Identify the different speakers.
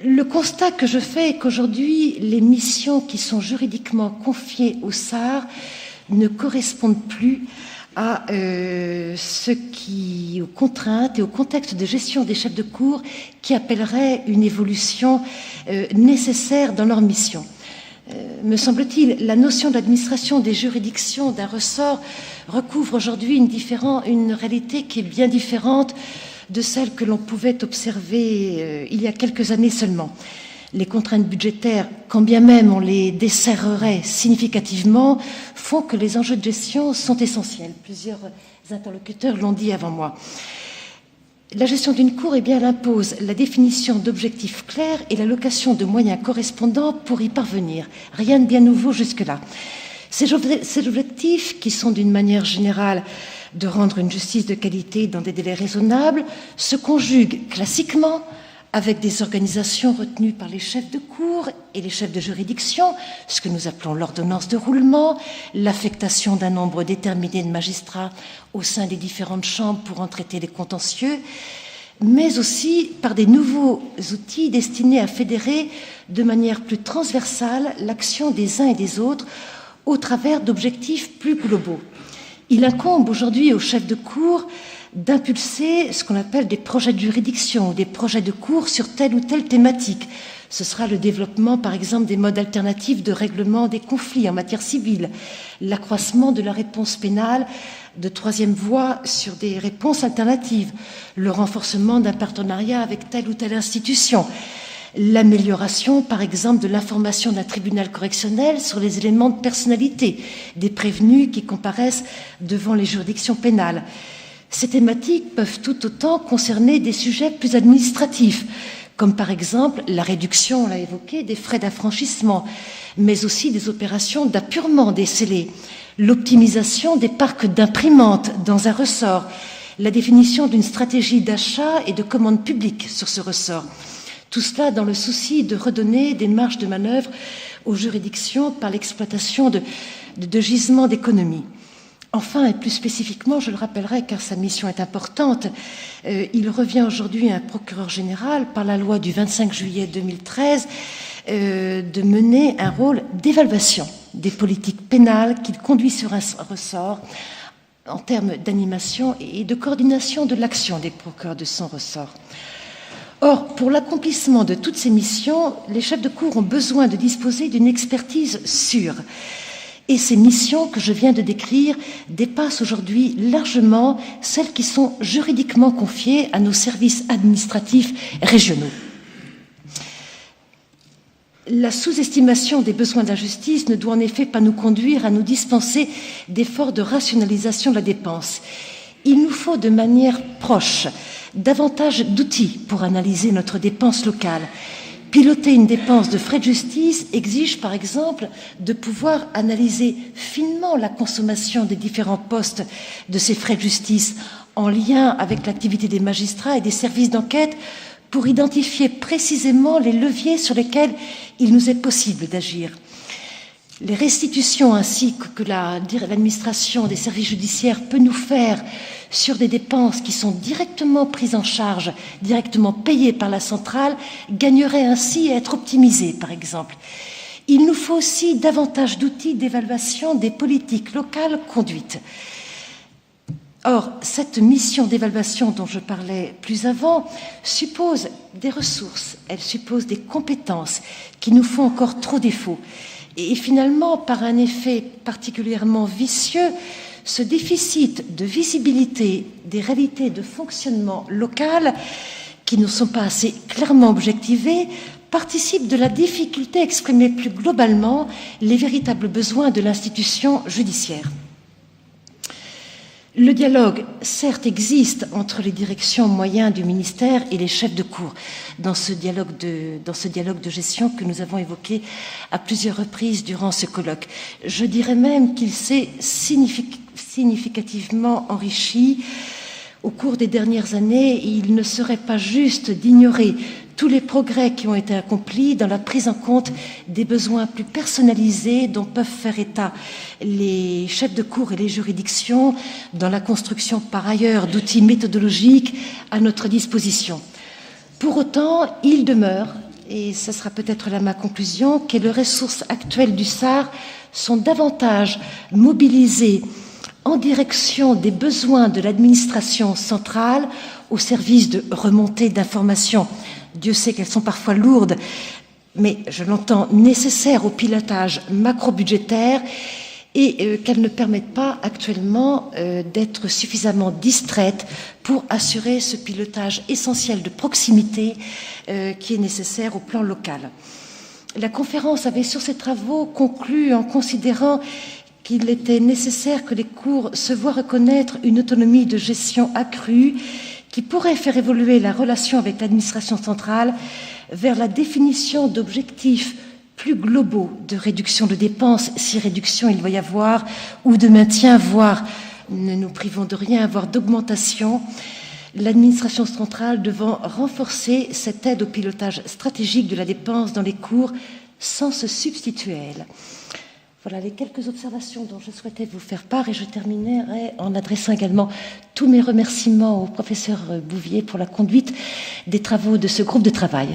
Speaker 1: Le constat que je fais est qu'aujourd'hui, les missions qui sont juridiquement confiées au SAR ne correspondent plus aux contraintes et au contexte de gestion des chefs de cour qui appelleraient une évolution nécessaire dans leur mission. Me semble-t-il, la notion d'administration des juridictions d'un ressort recouvre aujourd'hui une réalité qui est bien différente de celle que l'on pouvait observer il y a quelques années seulement. Les contraintes budgétaires, quand bien même on les desserrerait significativement, font que les enjeux de gestion sont essentiels. Plusieurs interlocuteurs l'ont dit avant moi. La gestion d'une cour, elle impose la définition d'objectifs clairs et l'allocation de moyens correspondants pour y parvenir. Rien de bien nouveau jusque-là. Ces objectifs, qui sont d'une manière générale de rendre une justice de qualité dans des délais raisonnables, se conjuguent classiquement avec des organisations retenues par les chefs de cour et les chefs de juridiction, ce que nous appelons l'ordonnance de roulement, l'affectation d'un nombre déterminé de magistrats au sein des différentes chambres pour en traiter les contentieux, mais aussi par des nouveaux outils destinés à fédérer de manière plus transversale l'action des uns et des autres au travers d'objectifs plus globaux. Il incombe aujourd'hui aux chefs de cour d'impulser ce qu'on appelle des projets de juridiction, des projets de cour sur telle ou telle thématique. Ce sera le développement, par exemple, des modes alternatifs de règlement des conflits en matière civile, l'accroissement de la réponse pénale de troisième voie sur des réponses alternatives, le renforcement d'un partenariat avec telle ou telle institution, l'amélioration, par exemple, de l'information d'un tribunal correctionnel sur les éléments de personnalité des prévenus qui comparaissent devant les juridictions pénales. Ces thématiques peuvent tout autant concerner des sujets plus administratifs, comme par exemple la réduction, on l'a évoqué, des frais d'affranchissement, mais aussi des opérations d'appurement des scellés, l'optimisation des parcs d'imprimantes dans un ressort, la définition d'une stratégie d'achat et de commande publique sur ce ressort. Tout cela dans le souci de redonner des marges de manœuvre aux juridictions par l'exploitation de gisements d'économie. Enfin, et plus spécifiquement, je le rappellerai car sa mission est importante, il revient aujourd'hui à un procureur général, par la loi du 25 juillet 2013, de mener un rôle d'évaluation des politiques pénales qu'il conduit sur un ressort en termes d'animation et de coordination de l'action des procureurs de son ressort. Or, pour l'accomplissement de toutes ces missions, les chefs de cour ont besoin de disposer d'une expertise sûre. Et ces missions que je viens de décrire dépassent aujourd'hui largement celles qui sont juridiquement confiées à nos services administratifs régionaux. La sous-estimation des besoins de la justice ne doit en effet pas nous conduire à nous dispenser d'efforts de rationalisation de la dépense. Il nous faut de manière proche davantage d'outils pour analyser notre dépense locale. Piloter une dépense de frais de justice exige, par exemple, de pouvoir analyser finement la consommation des différents postes de ces frais de justice en lien avec l'activité des magistrats et des services d'enquête pour identifier précisément les leviers sur lesquels il nous est possible d'agir. Les restitutions ainsi que l'administration des services judiciaires peut nous faire sur des dépenses qui sont directement prises en charge, directement payées par la centrale, gagneraient ainsi à être optimisées, par exemple. Il nous faut aussi davantage d'outils d'évaluation des politiques locales conduites. Or, cette mission d'évaluation dont je parlais plus avant suppose des ressources, elle suppose des compétences qui nous font encore trop défaut. Et finalement, par un effet particulièrement vicieux, ce déficit de visibilité des réalités de fonctionnement local, qui ne sont pas assez clairement objectivées, participe de la difficulté à exprimer plus globalement les véritables besoins de l'institution judiciaire. Le dialogue, certes, existe entre les directions moyens du ministère et les chefs de cour dans ce dialogue de gestion que nous avons évoqué à plusieurs reprises durant ce colloque. Je dirais même qu'il s'est significativement enrichi au cours des dernières années. Il ne serait pas juste d'ignorer tous les progrès qui ont été accomplis dans la prise en compte des besoins plus personnalisés dont peuvent faire état les chefs de cour et les juridictions dans la construction par ailleurs d'outils méthodologiques à notre disposition. Pour autant, il demeure et ce sera peut-être là ma conclusion, que les ressources actuelles du SAR sont davantage mobilisées en direction des besoins de l'administration centrale au service de remontées d'informations. Dieu sait qu'elles sont parfois lourdes, mais je l'entends nécessaires au pilotage macro-budgétaire et qu'elles ne permettent pas actuellement d'être suffisamment distraites pour assurer ce pilotage essentiel de proximité qui est nécessaire au plan local. La conférence avait sur ses travaux conclu en considérant qu'il était nécessaire que les cours se voient reconnaître une autonomie de gestion accrue qui pourrait faire évoluer la relation avec l'administration centrale vers la définition d'objectifs plus globaux de réduction de dépenses, si réduction il va y avoir, ou de maintien, voire, ne nous privons de rien, voire d'augmentation, l'administration centrale devant renforcer cette aide au pilotage stratégique de la dépense dans les cours sans se substituer à elle. Voilà les quelques observations dont je souhaitais vous faire part et je terminerai en adressant également tous mes remerciements au professeur Bouvier pour la conduite des travaux de ce groupe de travail.